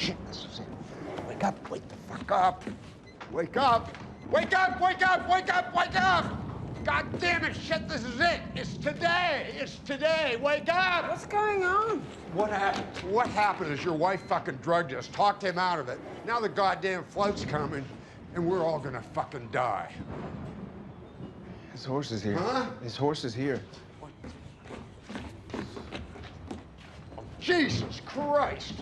shit, this is it. Wake up, wake the fuck up. Wake up. Wake up, wake up, wake up, wake up! God damn it, shit, this is it. It's today. It's today. Wake up! What's going on? What happened? What happened is your wife fucking drugged us, talked him out of it. Now the goddamn float's coming, and we're all gonna fucking die. His horse is here. Huh? His horse is here. Oh, Jesus Christ!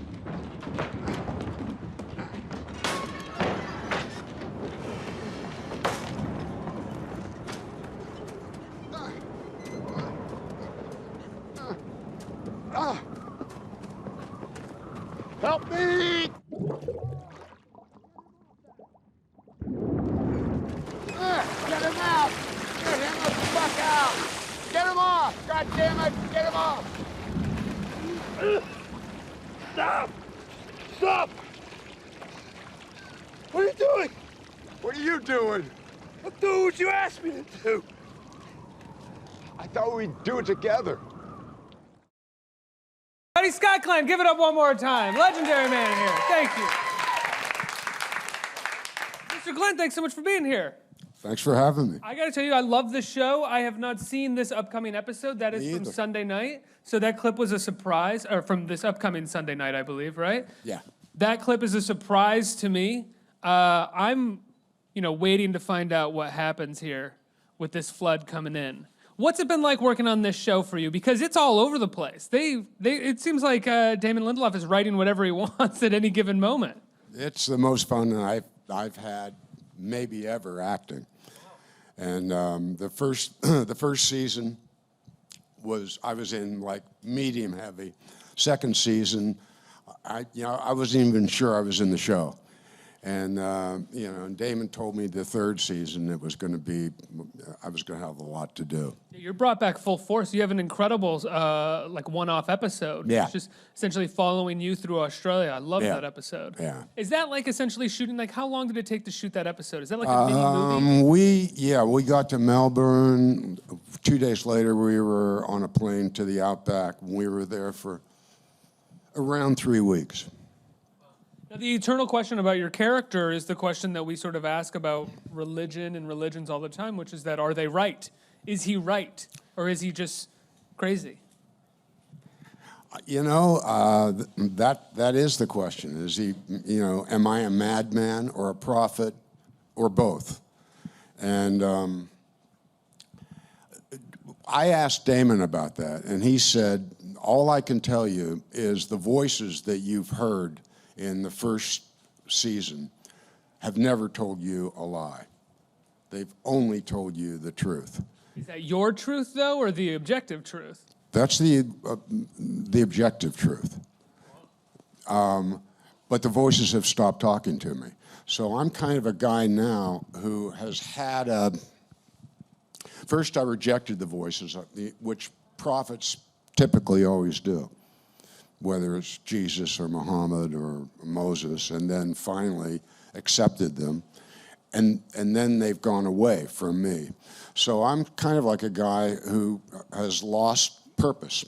Help me! Get him out! Get him the fuck out! Get him off! God damn it! Get him off! Stop! Stop! What are you doing? What are you doing? I'm doing what you asked me to do. I thought we'd do it together. Buddy Scott Clan, give it up one more time. Legendary man here. Thank you. Mr. Glenn, thanks so much for being here. Thanks for having me. I gotta tell you, I love this show. I have not seen this upcoming episode. That is from Sunday night. So that clip was a surprise, or from this upcoming Sunday night, I believe, right? Yeah. That clip is a surprise to me. I'm, waiting to find out what happens here with this flood coming in. What's it been like working on this show for you? Because it's all over the place. It seems like Damon Lindelof is writing whatever he wants at any given moment. It's the most fun I've had maybe ever acting. And the first season I was in like medium heavy. Second season, I wasn't even sure I was in the show. And, and Damon told me the third season I was going to have a lot to do. You're brought back full force. You have an incredible, one-off episode. Yeah. It's just essentially following you through Australia. I love that episode. Yeah. Is that like essentially shooting, how long did it take to shoot that episode? Is that like a mini movie? We got to Melbourne. 2 days later, we were on a plane to the Outback. We were there for around 3 weeks. Now, the eternal question about your character is the question that we sort of ask about religion and religions all the time, which is that, are they right? Is he right? Or is he just crazy? That is the question. Is he, am I a madman or a prophet or both? And I asked Damon about that, and he said, all I can tell you is the voices that you've heard in the first season have never told you a lie. They've only told you the truth. Is that your truth, though, or the objective truth? That's the objective truth. But the voices have stopped talking to me. So I'm kind of a guy now who has had first I rejected the voices, which prophets typically always do, whether it's Jesus or Muhammad or Moses, and then finally accepted them. And then they've gone away from me. So I'm kind of like a guy who has lost purpose.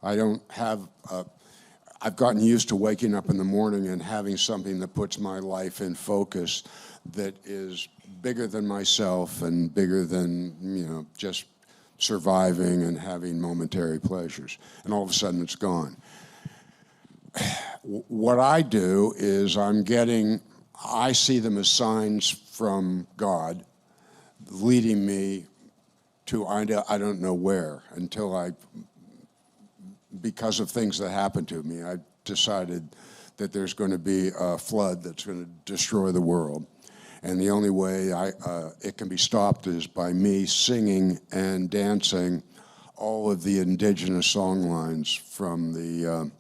I don't have, I've gotten used to waking up in the morning and having something that puts my life in focus that is bigger than myself and bigger than, just surviving and having momentary pleasures. And all of a sudden it's gone. What I do is I see them as signs from God leading me to I don't know where until because of things that happened to me, I decided that there's going to be a flood that's going to destroy the world. And the only way it can be stopped is by me singing and dancing all of the indigenous song lines from the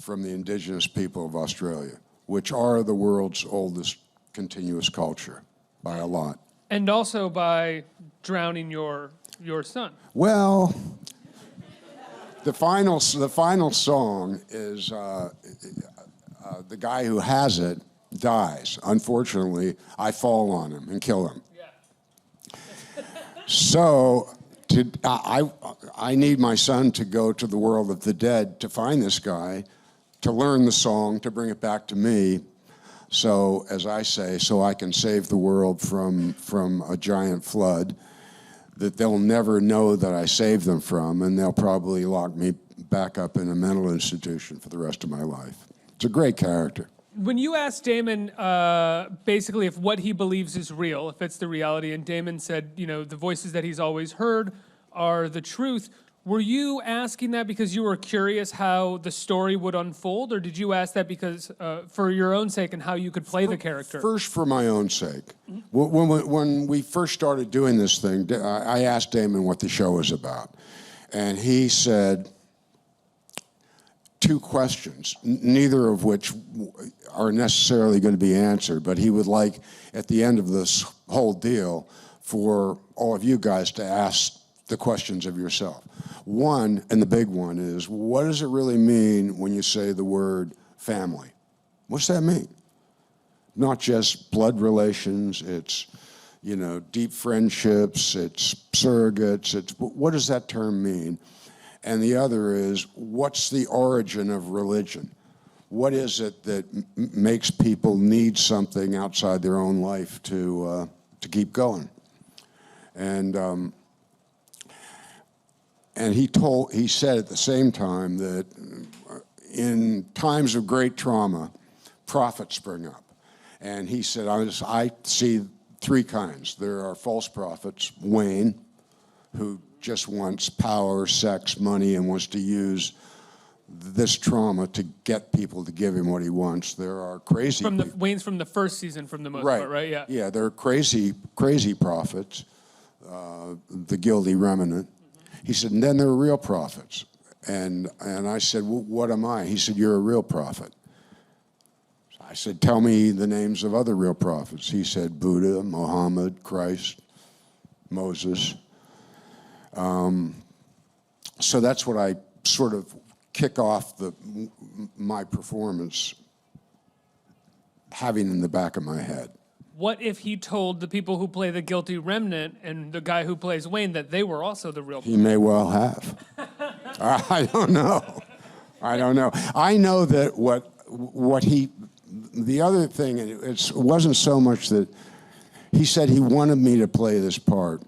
indigenous people of Australia, which are the world's oldest continuous culture by a lot. And also by drowning your son. Well, the final song is the guy who has it dies. Unfortunately, I fall on him and kill him. Yeah. So I need my son to go to the world of the dead to find this guy, to learn the song, to bring it back to me. So, as I say, so I can save the world from a giant flood that they'll never know that I saved them from, and they'll probably lock me back up in a mental institution for the rest of my life. It's a great character. When you asked Damon basically if what he believes is real, if it's the reality, and Damon said, you know, the voices that he's always heard are the truth, were you asking that because you were curious how the story would unfold, or did you ask that because for your own sake and how you could play the character? First, for my own sake. When we first started doing this thing, I asked Damon what the show was about. And he said two questions, neither of which are necessarily going to be answered, but he would like, at the end of this whole deal, for all of you guys to ask the questions of yourself. One, and the big one, is what does it really mean when you say the word family? What's that mean? Not just blood relations, it's, you know, deep friendships, it's surrogates, it's, what does that term mean? And the other is, what's the origin of religion? What is it that makes people need something outside their own life to keep going? And he said at the same time that in times of great trauma, prophets spring up. And he said, I see three kinds. There are false prophets, Wayne, who just wants power, sex, money, and wants to use this trauma to get people to give him what he wants. There are crazy people. Wayne's from the first season, from the most part, right? Yeah. Yeah, there are crazy prophets, the guilty remnant. He said, and then there are real prophets. And I said, well, what am I? He said, you're a real prophet. I said, tell me the names of other real prophets. He said, Buddha, Muhammad, Christ, Moses. So that's what I sort of kick off my performance having in the back of my head. What if he told the people who play the guilty remnant and the guy who plays Wayne that they were also the real? He may well have. I don't know. I don't know. I know that the other thing, it wasn't so much that he said he wanted me to play this part.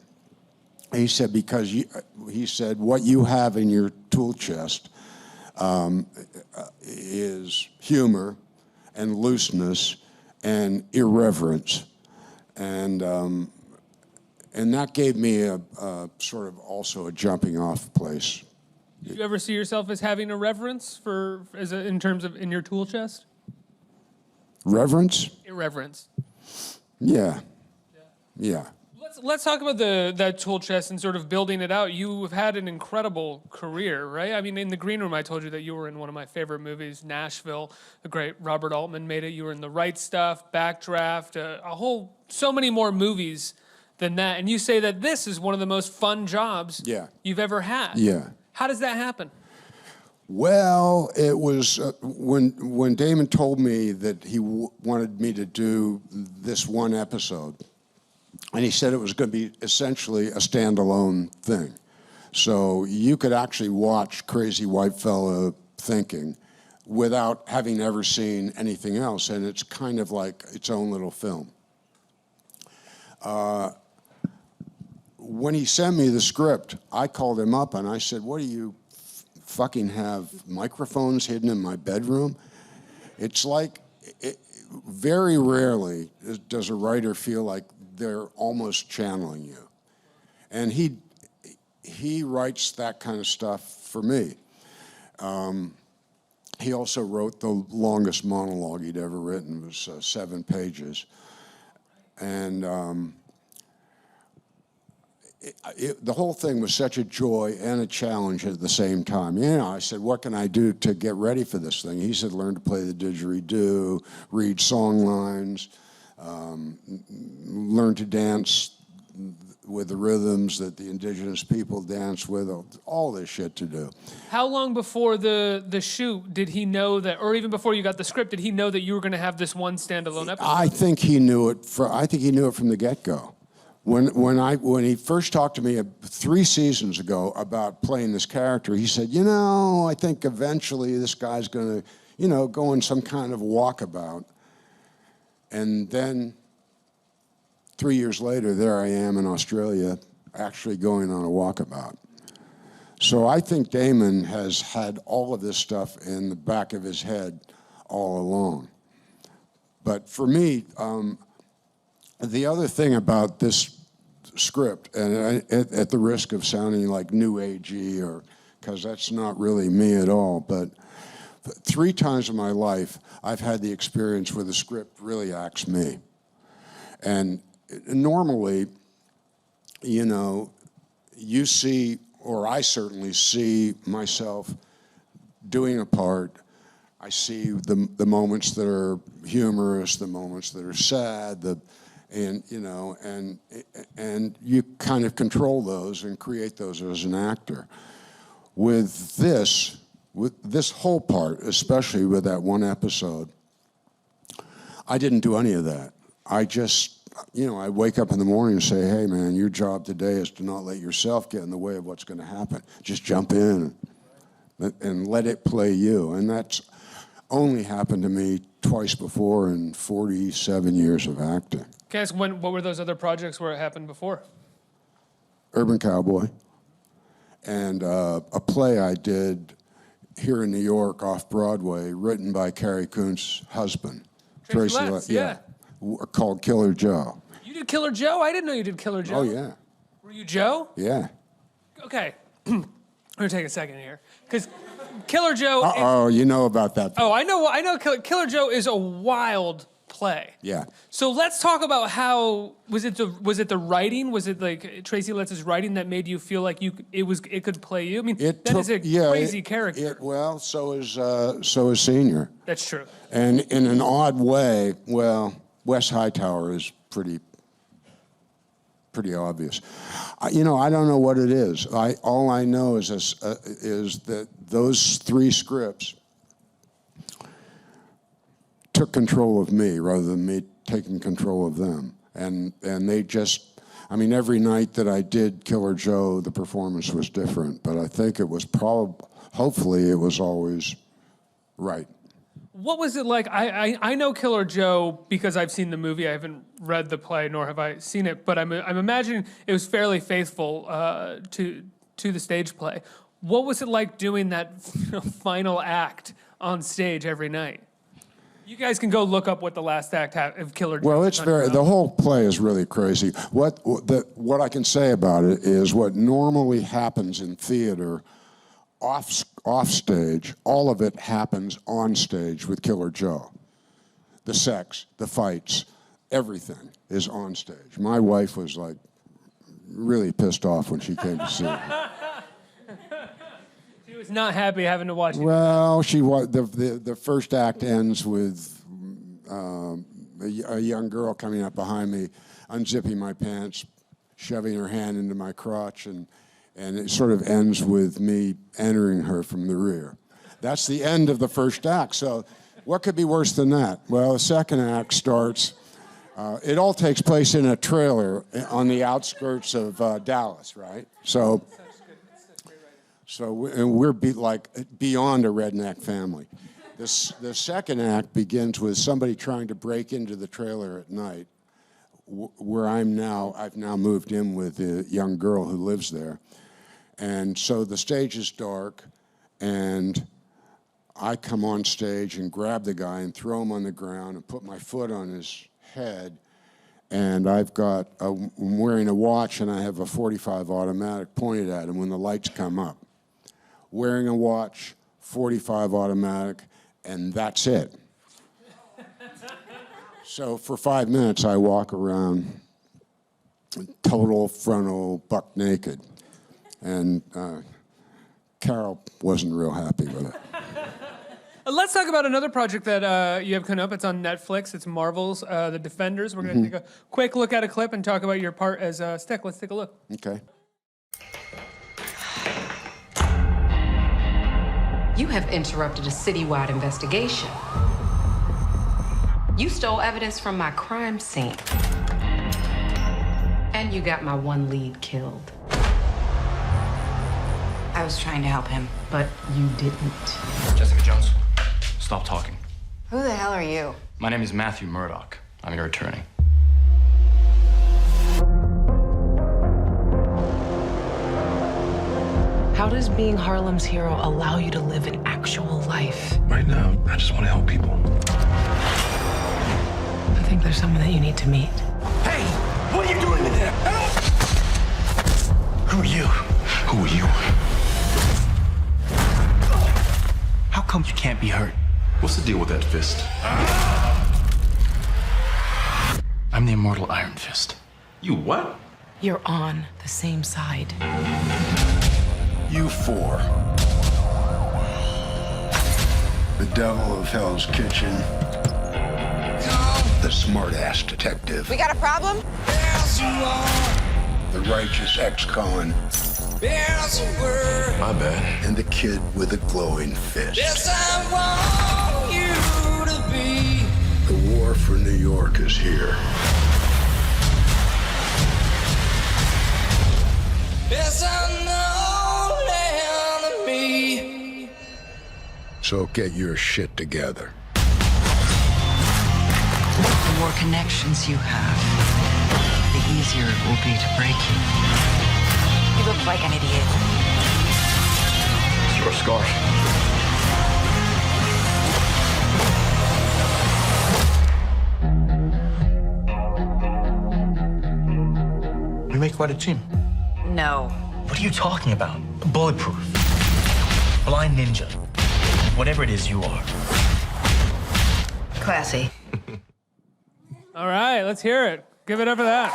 He said, because he said, what you have in your tool chest is humor and looseness and irreverence. And that gave me a sort of also a jumping off place. Did you ever see yourself as having a reverence in terms of in your tool chest? Reverence? Irreverence. Yeah. Yeah. Let's talk about that tool chest and sort of building it out. You have had an incredible career, right? I mean, in the green room, I told you that you were in one of my favorite movies, Nashville. The great Robert Altman made it. You were in The Right Stuff, Backdraft, so many more movies than that. And you say that this is one of the most fun jobs you've ever had. Yeah. How does that happen? Well, it was when Damon told me that he wanted me to do this one episode. And he said it was going to be essentially a standalone thing. So you could actually watch Crazy White Fella Thinking without having ever seen anything else. And it's kind of like its own little film. When he sent me the script, I called him up and I said, what do you fucking have microphones hidden in my bedroom? It's like, very rarely does a writer feel like they're almost channeling you. And he writes that kind of stuff for me. He also wrote the longest monologue he'd ever written. It was 7 pages. And the whole thing was such a joy and a challenge at the same time. You know, I said, what can I do to get ready for this thing? He said, learn to play the didgeridoo, read song lines, learn to dance with the rhythms that the indigenous people dance with, all this shit to do. How long before the shoot did he know that, or even before you got the script, did he know that you were going to have this one standalone episode? I think he knew it from the get-go. When he first talked to me 3 seasons ago about playing this character, he said, you know, I think eventually this guy's going to go on some kind of walkabout. And then 3 years later, there I am in Australia, actually going on a walkabout. So I think Damon has had all of this stuff in the back of his head all along. But for me, the other thing about this script, and at the risk of sounding like new agey, or because that's not really me at all, but 3 times in my life, I've had the experience where the script really acts me. And normally, you see, or I certainly see myself doing a part. I see the moments that are humorous, the moments that are sad, and you kind of control those and create those as an actor. With this whole part, especially with that one episode, I didn't do any of that. I just, I wake up in the morning and say, hey man, your job today is to not let yourself get in the way of what's going to happen. Just jump in and let it play you. And that's only happened to me twice before in 47 years of acting. Can I ask, what were those other projects where it happened before? Urban Cowboy, and a play I did here in New York off Broadway, written by Carrie Coon's husband. Tracy Letts, yeah. Called Killer Joe. You did Killer Joe? I didn't know you did Killer Joe. Oh, yeah. Were you Joe? Yeah. Okay. I'm going to take a second here. Because Killer Joe... Uh-oh, you know about that. Oh, I know. Killer Joe is a wild play. Yeah. So let's talk about how... Was it the writing? Was it like Tracy Letts' writing that made you feel like it could play you? I mean, that is a crazy character. Well, so is Senior. That's true. And in an odd way, Wes Hightower is pretty obvious. I don't know what it is. All I know is that those 3 scripts took control of me rather than me taking control of them. And they just, every night that I did Killer Joe, the performance was different. But I think it was hopefully it was always right. What was it like? I know Killer Joe because I've seen the movie. I haven't read the play, nor have I seen it. But I'm imagining it was fairly faithful to the stage play. What was it like doing that final act on stage every night? You guys can go look up what the last act of Killer Joe. Well, it's the whole play is really crazy. What I can say about it is what normally happens in theater off stage, all of it happens on stage with Killer Joe. The sex, the fights, everything is on stage. My wife was like really pissed off when she came to see it. She was not happy having to watch it. Well, the first act ends with a young girl coming up behind me, unzipping my pants, shoving her hand into my crotch, and it sort of ends with me entering her from the rear. That's the end of the first act. So what could be worse than that? Well, the second act starts. It all takes place in a trailer on the outskirts of Dallas, right? So we're beyond a redneck family. The second act begins with somebody trying to break into the trailer at night, where I've now moved in with a young girl who lives there. And so the stage is dark, and I come on stage and grab the guy and throw him on the ground and put my foot on his head. And I'm wearing a watch, and I have a .45 automatic pointed at him when the lights come up. Wearing a watch, .45 automatic, and that's it. So for 5 minutes, I walk around total frontal buck naked. And Carol wasn't real happy with it. Let's talk about another project that you have coming up. It's on Netflix. It's Marvel's The Defenders. We're going to take a quick look at a clip and talk about your part as Stick. Let's take a look. Okay. You have interrupted a citywide investigation. You stole evidence from my crime scene. And you got my one lead killed. I was trying to help him. But you didn't. Jessica Jones, Stop talking. Who the hell are you? My name is Matthew Murdoch. I'm your attorney. How does being Harlem's hero allow you to live an actual life? Right now, I just want to help people. I think there's someone that you need to meet. Hey, what are you doing in there? Who are you? Who are you? How come you can't be hurt? What's the deal with that fist? I'm the immortal Iron Fist. You what? You're on the same side. You four. The devil of Hell's Kitchen. The smart-ass detective. We got a problem? The righteous ex-con. My bad. And the kid with a glowing fist. The war for New York is here. So get your shit together. The more connections you have, the easier it will be to break you. You look like an idiot. It's your scarf. We make quite a team. No. What are you talking about? Bulletproof. Blind ninja. Whatever it is you are. Classy. All right, let's hear it. Give it up for that.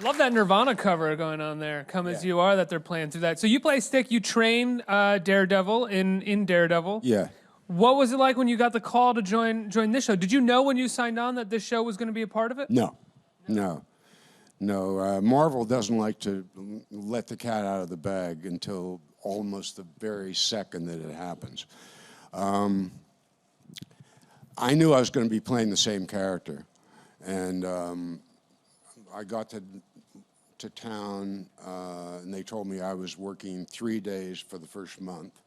Love that Nirvana cover going on there. Come As You Are, that they're playing through that. So you play Stick, you train Daredevil in Daredevil. Yeah. What was it like when you got the call to join this show? Did you know when you signed on that this show was going to be a part of it? No. Marvel doesn't like to let the cat out of the bag until almost the very second that it happens. I knew I was going to be playing the same character, and I got to town, and they told me I was working 3 days for the first month,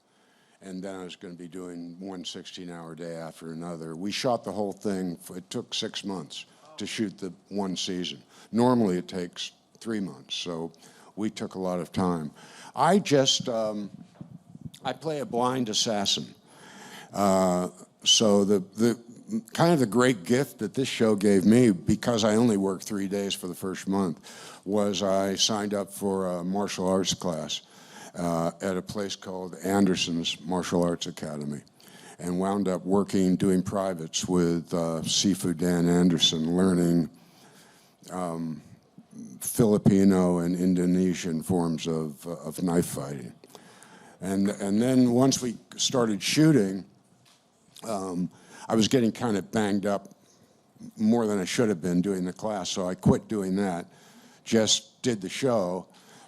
and then I was going to be doing one 16-hour day after another. We shot the whole thing. It took 6 months to shoot the one season. Normally it takes 3 months, so we took a lot of time. I play a blind assassin. So the kind of the great gift that this show gave me, because I only worked 3 days for the first month, was I signed up for a martial arts class at a place called Anderson's Martial Arts Academy, and wound up doing privates with Sifu Dan Anderson, learning Filipino and Indonesian forms of knife fighting. And then once we started shooting, I was getting kind of banged up more than I should have been doing the class, so I quit doing that, just did the show.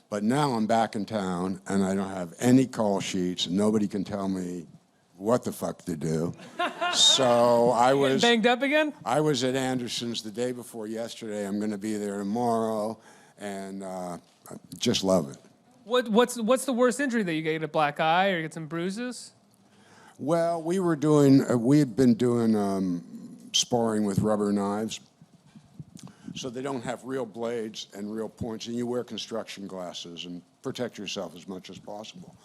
But now I'm back in town, and I don't have any call sheets, and nobody can tell me what the fuck to do. So I was banged up again? I was at Anderson's the day before yesterday. I'm going to be there tomorrow, and I just love it. What's the worst injury that you get? A black eye or you get some bruises? Well, we had been doing sparring with rubber knives, so they don't have real blades and real points, and you wear construction glasses and protect yourself as much as possible.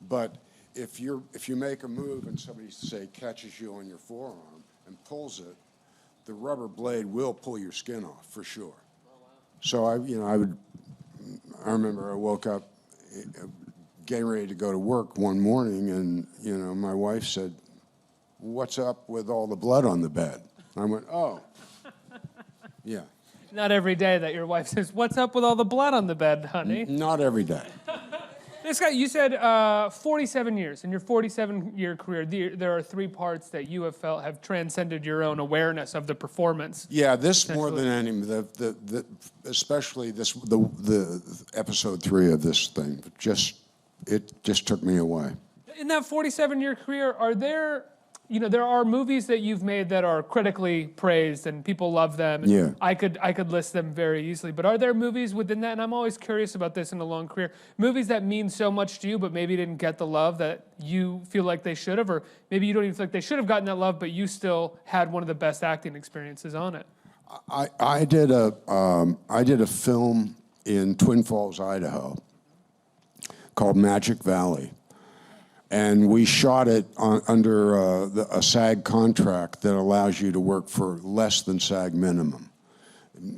But if you make a move and somebody, say, catches you on your forearm and pulls it, the rubber blade will pull your skin off for sure. So I remember I woke up getting ready to go to work one morning, and my wife said, "What's up with all the blood on the bed?" I went, "Oh, yeah." Not every day that your wife says, "What's up with all the blood on the bed, honey?" Not every day. This guy, you said 47 years. In your 47-year career, there are 3 parts that you have felt have transcended your own awareness of the performance. Yeah, this more than any, especially the episode 3 of this thing, it just took me away. In that 47-year career, are there there are movies that you've made that are critically praised and people love them. And Yeah. I could list them very easily. But are there movies within that, and I'm always curious about this in a long career, movies that mean so much to you but maybe didn't get the love that you feel like they should have, or maybe you don't even feel like they should have gotten that love, but you still had one of the best acting experiences on it? I did a film in Twin Falls, Idaho, called Magic Valley. And we shot it under a SAG contract that allows you to work for less than SAG minimum.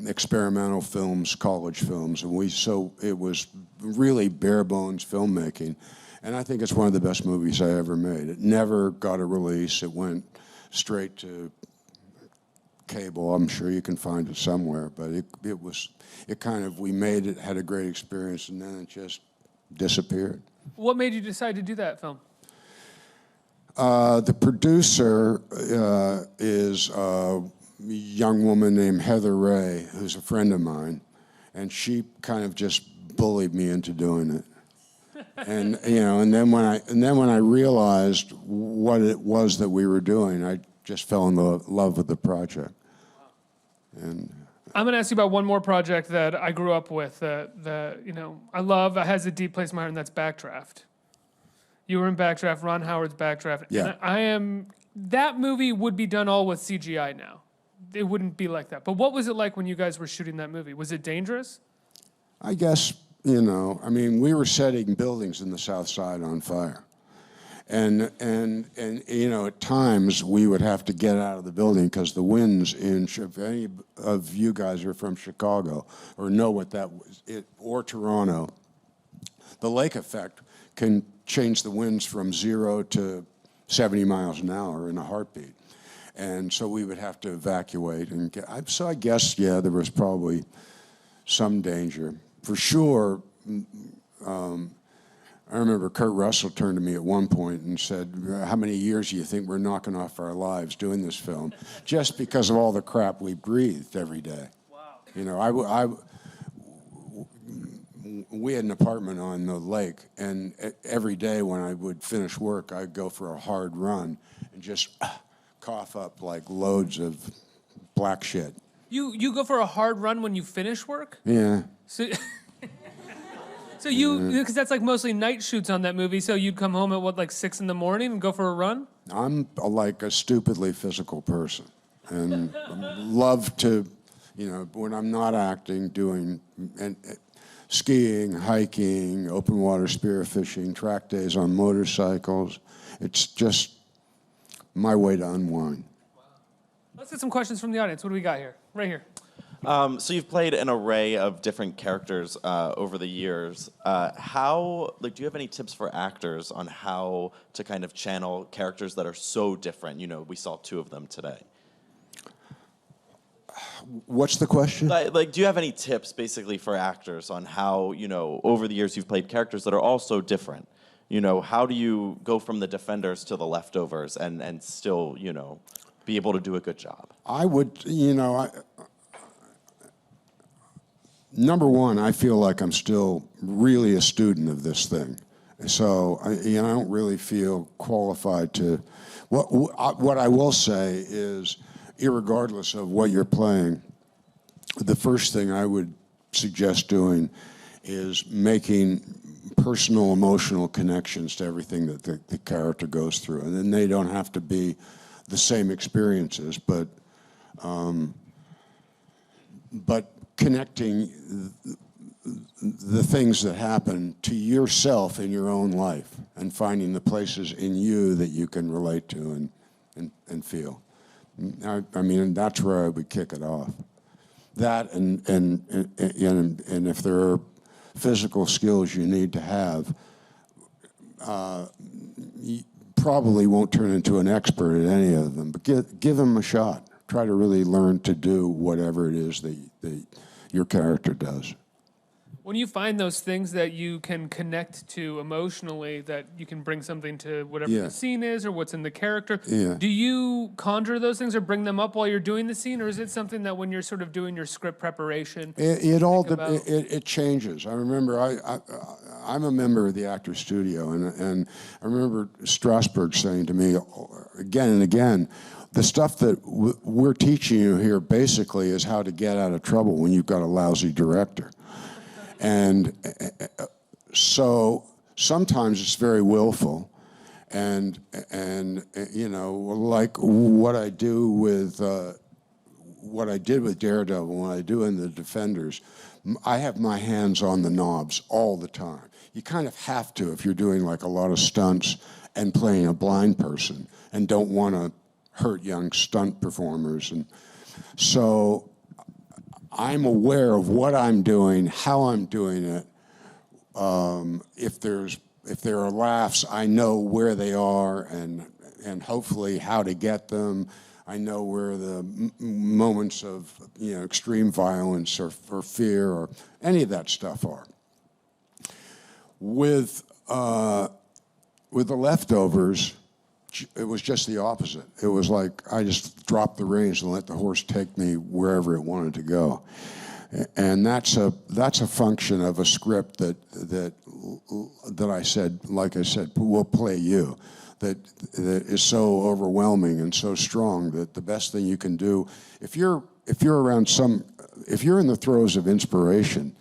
Experimental films, college films, and so it was really bare bones filmmaking. And I think it's one of the best movies I ever made. It never got a release. It went straight to cable. I'm sure you can find it somewhere, but we made it, had a great experience, and then it just disappeared. What made you decide to do that film? The producer is a young woman named Heather Ray, who's a friend of mine, and she kind of just bullied me into doing it. And and then when I realized what it was that we were doing, I just fell in love with the project. And I'm going to ask you about one more project that I grew up with I love. It has a deep place in my heart, and that's Backdraft. You were in Backdraft, Ron Howard's Backdraft. Yeah. And that movie would be done all with CGI now. It wouldn't be like that. But what was it like when you guys were shooting that movie? Was it dangerous? I guess, we were setting buildings in the South Side on fire. And at times we would have to get out of the building because the winds if any of you guys are from Chicago or know what that was, or Toronto, the lake effect can change the winds from 0 to 70 miles an hour in a heartbeat. And so we would have to evacuate. So I guess, yeah, there was probably some danger. For sure, I remember Kurt Russell turned to me at one point and said, how many years do you think we're knocking off our lives doing this film? Just because of all the crap we breathed every day. Wow. We had an apartment on the lake, and every day when I would finish work, I'd go for a hard run and just cough up like loads of black shit. You go for a hard run when you finish work? Yeah. So because that's like mostly night shoots on that movie, so you'd come home at 6 in the morning and go for a run? I'm like a stupidly physical person, and love to, when I'm not acting, doing skiing, hiking, open water spearfishing, track days on motorcycles. It's just my way to unwind. Wow. Let's get some questions from the audience. What do we got here? Right here. So you've played an array of different characters over the years. Do you have any tips for actors on how to kind of channel characters that are so different? We saw 2 of them today. What's the question? Do you have any tips basically for actors on how, over the years you've played characters that are all so different? How do you go from the defenders to the leftovers and still, be able to do a good job? I would, number one, I feel like I'm still really a student of this thing. So I don't really feel qualified to. What I will say is, irregardless of what you're playing, the first thing I would suggest doing is making personal, emotional connections to everything that the character goes through. And then they don't have to be the same experiences, but connecting the things that happen to yourself in your own life and finding the places in you that you can relate to and feel. I mean, that's where I would kick it off. That and if there are physical skills you need to have, you probably won't turn into an expert at any of them, but give them a shot. Try to really learn to do whatever it is that your character does. When you find those things that you can connect to emotionally, that you can bring something to whatever the scene is or what's in the character, do you conjure those things or bring them up while you're doing the scene, or is it something that when you're sort of doing your script preparation, it changes. I remember I'm a member of the Actors Studio, and I remember Strasberg saying to me, again and again, the stuff that we're teaching you here basically is how to get out of trouble when you've got a lousy director. And so sometimes it's very willful. And you know, like what I do with, what I did with Daredevil, what I do in The Defenders, I have my hands on the knobs all the time. You kind of have to if you're doing like a lot of stunts and playing a blind person and don't want to hurt young stunt performers. And so I'm aware of what I'm doing, how I'm doing it. If there are laughs, I know where they are and hopefully how to get them. I know where the moments of extreme violence or fear or any of that stuff are. With The Leftovers, it was just the opposite. It was like I just dropped the reins and let the horse take me wherever it wanted to go. And that's a function of a script that I said, like I said, will play you. That is so overwhelming and so strong that the best thing you can do, if you're in the throes of inspiration,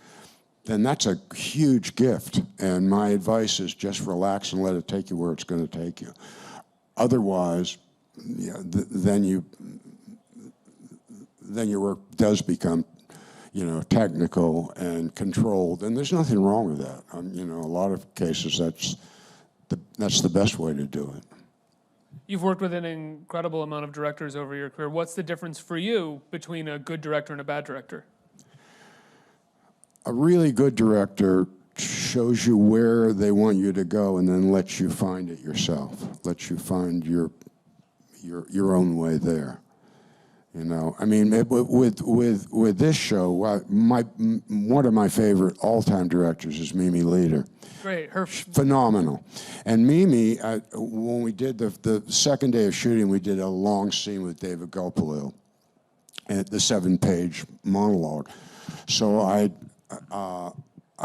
then that's a huge gift. And my advice is just relax and let it take you where it's going to take you. Otherwise, then your work does become, technical and controlled, and there's nothing wrong with that. A lot of cases that's the best way to do it. You've worked with an incredible amount of directors over your career. What's the difference for you between a good director and a bad director? A really good director shows you where they want you to go and then lets you find it yourself, lets you find your own way there. With this show, one of my favorite all-time directors is Mimi Leder. Great, phenomenal. And Mimi, when we did the second day of shooting, we did a long scene with David Gulpilil at the 7-page monologue. So I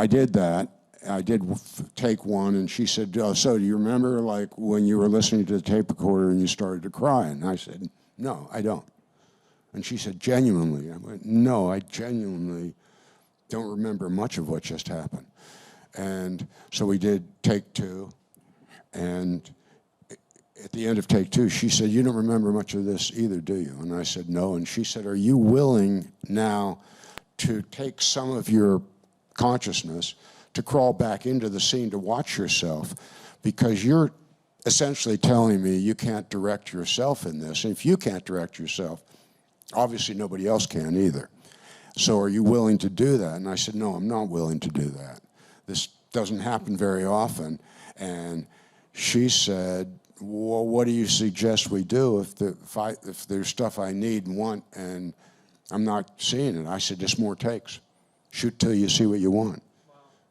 did that. I did take one, and she said, so do you remember like when you were listening to the tape recorder and you started to cry? And I said, no, I don't. And she said, genuinely? I went, no, I genuinely don't remember much of what just happened. And so we did take 2, and at the end of take 2, she said, you don't remember much of this either, do you? And I said, no. And she said, are you willing now to take some of your consciousness to crawl back into the scene to watch yourself? Because you're essentially telling me you can't direct yourself in this. And if you can't direct yourself, obviously nobody else can either. So are you willing to do that? And I said, no, I'm not willing to do that. This doesn't happen very often. And she said, well, what do you suggest we do if there's stuff I need and want and I'm not seeing it? I said, just more takes. Shoot till you see what you want.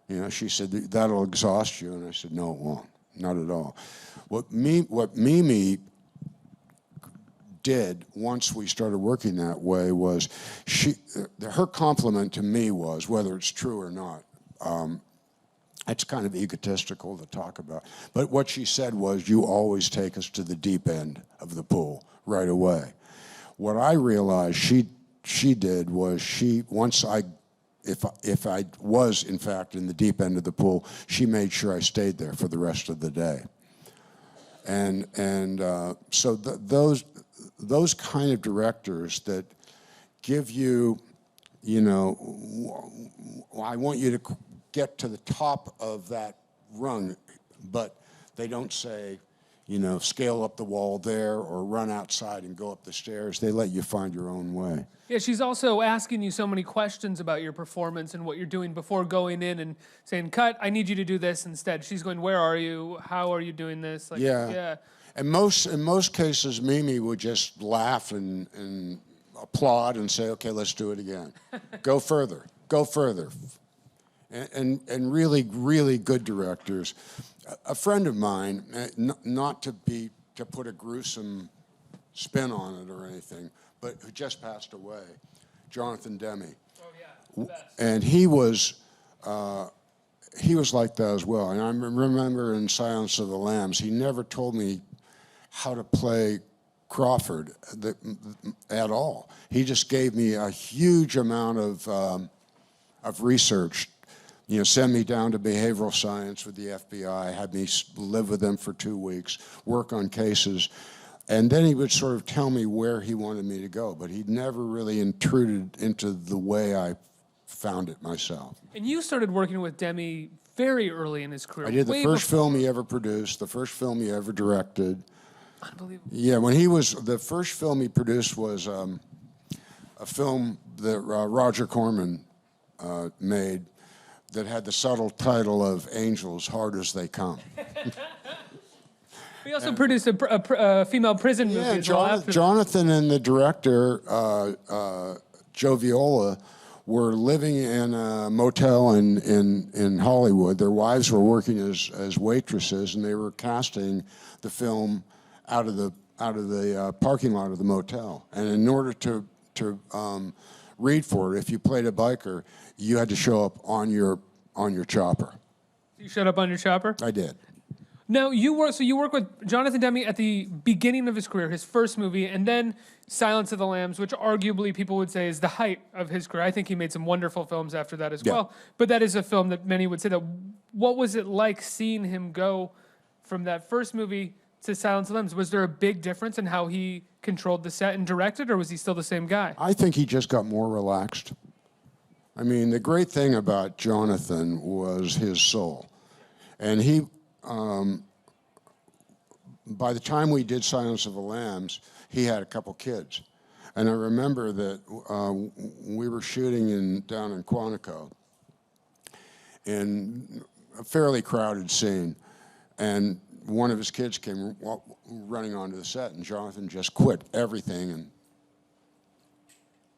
Wow. She said, that'll exhaust you. And I said, no, it won't. Not at all. What Mimi did once we started working that way was her compliment to me was, whether it's true or not, it's kind of egotistical to talk about, but what she said was, you always take us to the deep end of the pool right away. What I realized she did was if I was in fact in the deep end of the pool, she made sure I stayed there for the rest of the day. So those kind of directors that give you, I want you to get to the top of that rung, but they don't say, scale up the wall there or run outside and go up the stairs. They let you find your own way. Yeah, she's also asking you so many questions about your performance and what you're doing before going in and saying, cut, I need you to do this instead. She's going, where are you? How are you doing this? Yeah. And in most cases, Mimi would just laugh and applaud and say, okay, let's do it again. Go further. And really, really good directors. A friend of mine, not to put a gruesome spin on it or anything, but who just passed away, Jonathan Demme. Oh yeah, the best. And he was like that as well. And I remember in Silence of the Lambs, he never told me how to play Crawford at all. He just gave me a huge amount of research. You know, send me down to behavioral science with the FBI, had me live with them for 2 weeks, work on cases, and then he would sort of tell me where he wanted me to go, but he never really intruded into the way I found it myself. And you started working with Demi very early in his career. I did the way first before- film he ever produced, the first film he ever directed. Unbelievable. Yeah, the first film he produced was a film that Roger Corman made that had the subtle title of Angels, Hard as They Come. We also produced a female prison movie as well after that. Jonathan and the director, Joe Viola, were living in a motel in Hollywood. Their wives were working as waitresses, and they were casting the film out of the parking lot of the motel. And in order to read for it, if you played a biker, you had to show up on your chopper. You showed up on your chopper? I did. Now, you work with Jonathan Demme at the beginning of his career, his first movie, and then Silence of the Lambs, which arguably people would say is the height of his career. I think he made some wonderful films after that as well. But that is a film that many would say that. What was it like seeing him go from that first movie to Silence of the Lambs? Was there a big difference in how he controlled the set and directed, or was he still the same guy? I think he just got more relaxed. I mean, the great thing about Jonathan was his soul. And he, by the time we did Silence of the Lambs, he had a couple kids. And I remember that we were shooting down in Quantico in a fairly crowded scene. And one of his kids came running onto the set, and Jonathan just quit everything and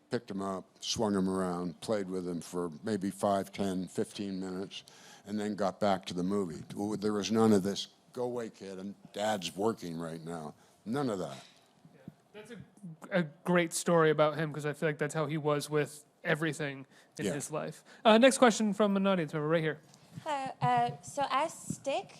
picked him up, swung him around, played with him for maybe 5, 10, 15 minutes, and then got back to the movie. There was none of this, go away, kid, and Dad's working right now. None of that. Yeah. That's a great story about him, because I feel like that's how he was with everything in his life. Next question from an audience member right here. Hello. So as Stick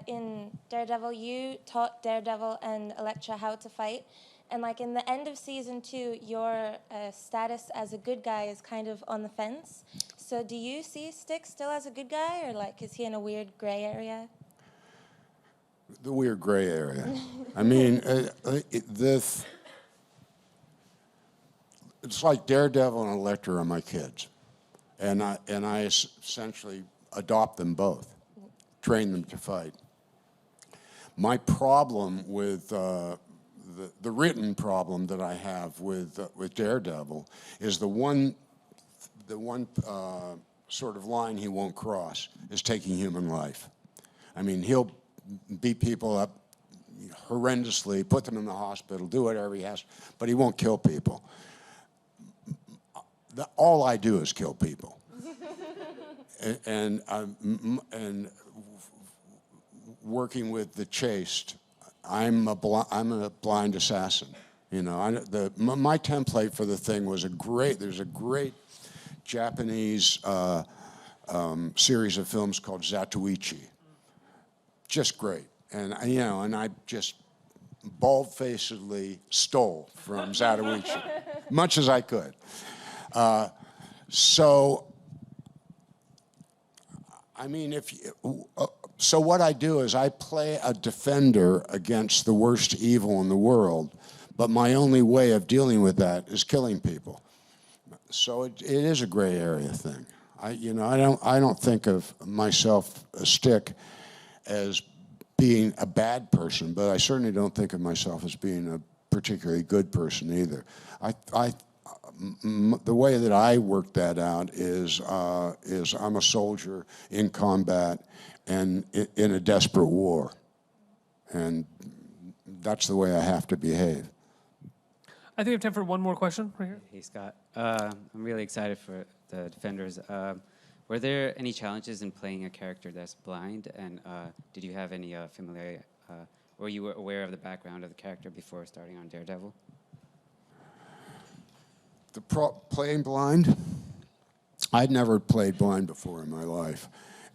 in Daredevil, you taught Daredevil and Elektra how to fight. And like in the end of season 2, your status as a good guy is kind of on the fence. So do you see Stick still as a good guy, or like is he in a weird gray area? The weird gray area. I mean, it's like Daredevil and Elektra are my kids, and I essentially adopt them both, train them to fight. My problem with the written problem that I have with Daredevil is the one sort of line he won't cross is taking human life. I mean, he'll beat people up horrendously, put them in the hospital, do whatever he has, but he won't kill people. All I do is kill people. and working with the chaste, I'm a blind assassin. You know, my template for the thing was there's a great Japanese series of films called Zatoichi. Just great. And I just bald-facedly stole from Zatoichi, much as I could. I mean, so what I do is I play a defender against the worst evil in the world, but my only way of dealing with that is killing people. So it is a gray area thing. I don't think of myself, a Stick, as being a bad person, but I certainly don't think of myself as being a particularly good person either. The way that I work that out is I'm a soldier in combat and in a desperate war, and that's the way I have to behave. I think we have time for one more question right here. Hey, Scott. I'm really excited for the Defenders. Were there any challenges in playing a character that's blind, and did you have any familiarity, were you aware of the background of the character before starting on Daredevil? Playing blind? I'd never played blind before in my life.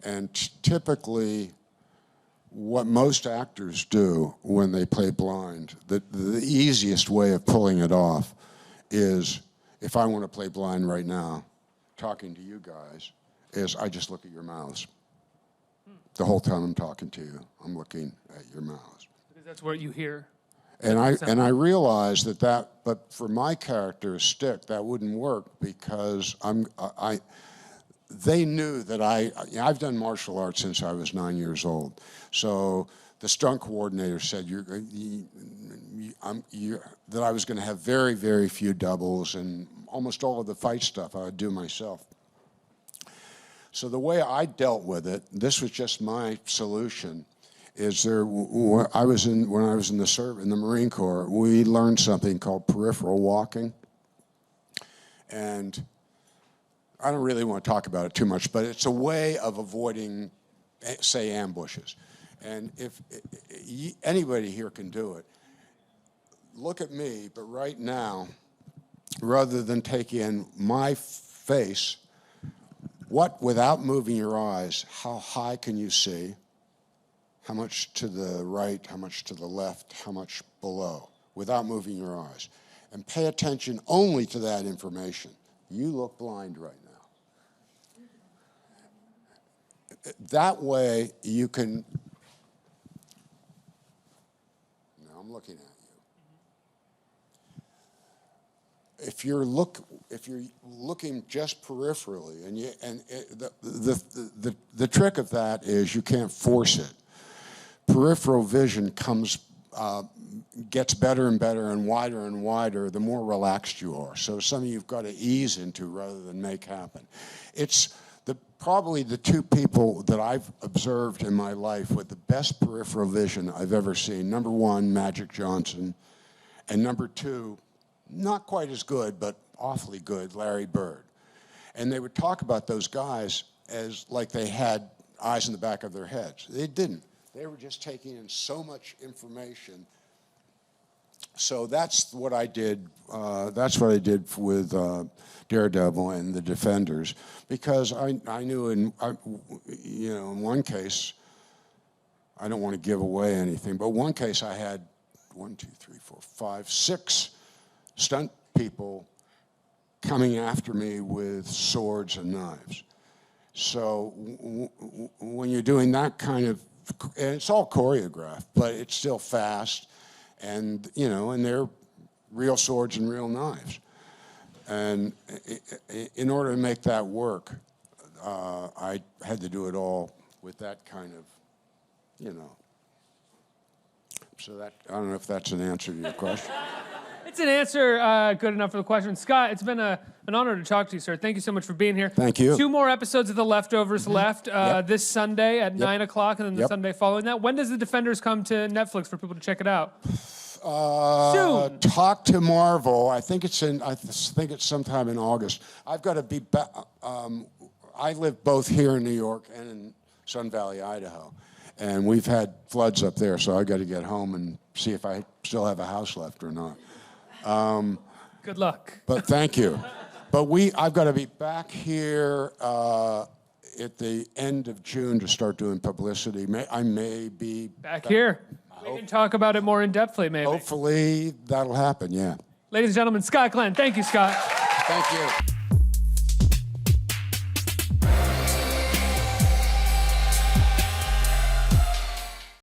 And typically, what most actors do when they play blind, the easiest way of pulling it off is, if I want to play blind right now, talking to you guys, is I just look at your mouths. The whole time I'm talking to you, I'm looking at your mouths. Because that's what you hear. And I realized but for my character, Stick, that wouldn't work because they knew that I've done martial arts since I was 9 years old. So the stunt coordinator said that I was going to have very, very few doubles, and almost all of the fight stuff I would do myself. So the way I dealt with it, this was just my solution, is when I was in the Marine Corps, we learned something called peripheral walking. And I don't really want to talk about it too much, but it's a way of avoiding, say, ambushes. And if anybody here can do it, look at me, but right now, rather than take in my face, without moving your eyes, how high can you see? How much to the right, how much to the left, how much below, without moving your eyes. And pay attention only to that information. You look blind right now. That way you can, now I'm looking at you. If you're looking just peripherally, the trick of that is you can't force it. Peripheral vision gets better and better and wider the more relaxed you are. So something you've got to ease into rather than make happen. It's probably the two people that I've observed in my life with the best peripheral vision I've ever seen. Number one, Magic Johnson, and number two, not quite as good, but awfully good, Larry Bird. And they would talk about those guys as like they had eyes in the back of their heads. They didn't. They were just taking in so much information. So that's what I did. That's what I did with Daredevil and the Defenders, because I knew in one case, I don't want to give away anything, but one case I had 6 stunt people coming after me with swords and knives. So when you're doing that kind of, and it's all choreographed, but it's still fast, and and they're real swords and real knives. And in order to make that work, I had to do it all with that kind of, So that, I don't know if that's an answer to your question. It's an answer good enough for the question. Scott, it's been an honor to talk to you, sir. Thank you so much for being here. Thank you. 2 more episodes of The Leftovers left this Sunday at 9 o'clock, and then the Sunday following that. When does The Defenders come to Netflix for people to check it out? Soon. Talk to Marvel. I think it's sometime in August. I've got to be back. I live both here in New York and in Sun Valley, Idaho. And we've had floods up there, so I got to get home and see if I still have a house left or not. Good luck. But thank you. But I've got to be back here at the end of June to start doing publicity. I may be back here. We can talk about it more in-depthly, maybe. Hopefully that'll happen, yeah. Ladies and gentlemen, Scott Glenn. Thank you, Scott. Thank you.